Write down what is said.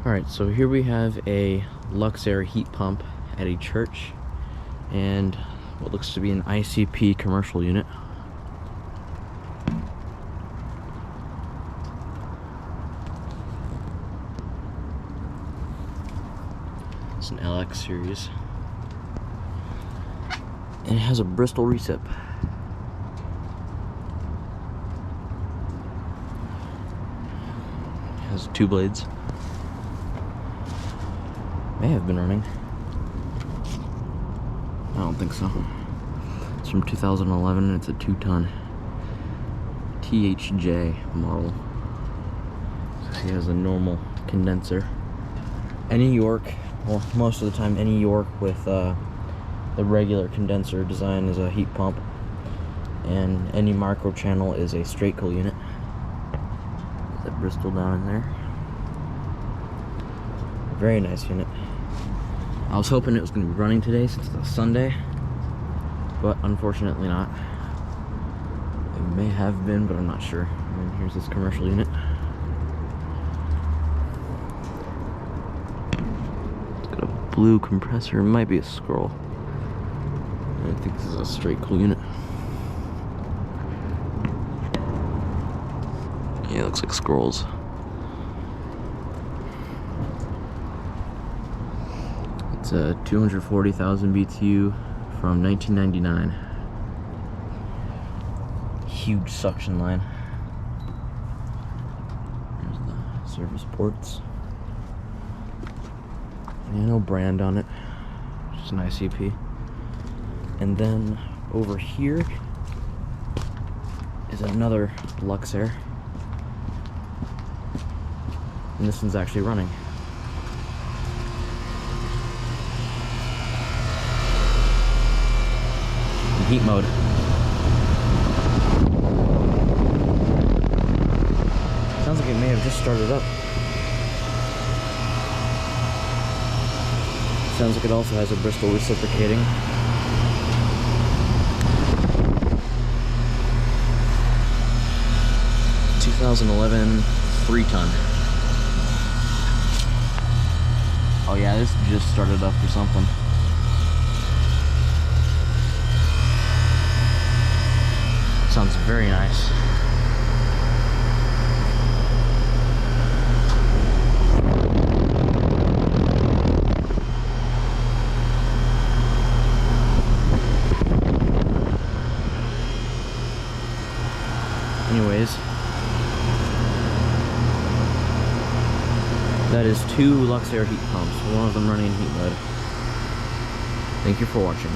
Alright, so here we have a Luxaire heat pump at a church and what looks to be an ICP commercial unit. It's an LX series. And it has a Bristol recip. It has 2 blades. May have been running. I don't think so. It's from 2011 and it's a 2-ton THJ model. So he has a normal condenser. Any York, well, most of the time any York with the regular condenser design is a heat pump, and any micro channel is a straight cool unit. There's that Bristol down in there. Very nice unit. I was hoping it was going to be running today since it's a Sunday, but unfortunately not. It may have been, but I'm not sure. And here's this commercial unit. It's got a blue compressor. It might be a scroll. I think this is a straight cool unit. Yeah, it looks like scrolls. It's a 240,000 BTU from 1999. Huge suction line. There's the service ports. Yeah, no brand on it. Just an ICP. And then over here is another Luxaire. And this one's actually running. Heat mode. Sounds like it may have just started up. Sounds like it also has a Bristol reciprocating. (2011) 3-ton. Oh yeah, this just started up or something. Sounds very nice. Anyways, that is 2 Luxaire heat pumps, one of them running in heat mode. Thank you for watching.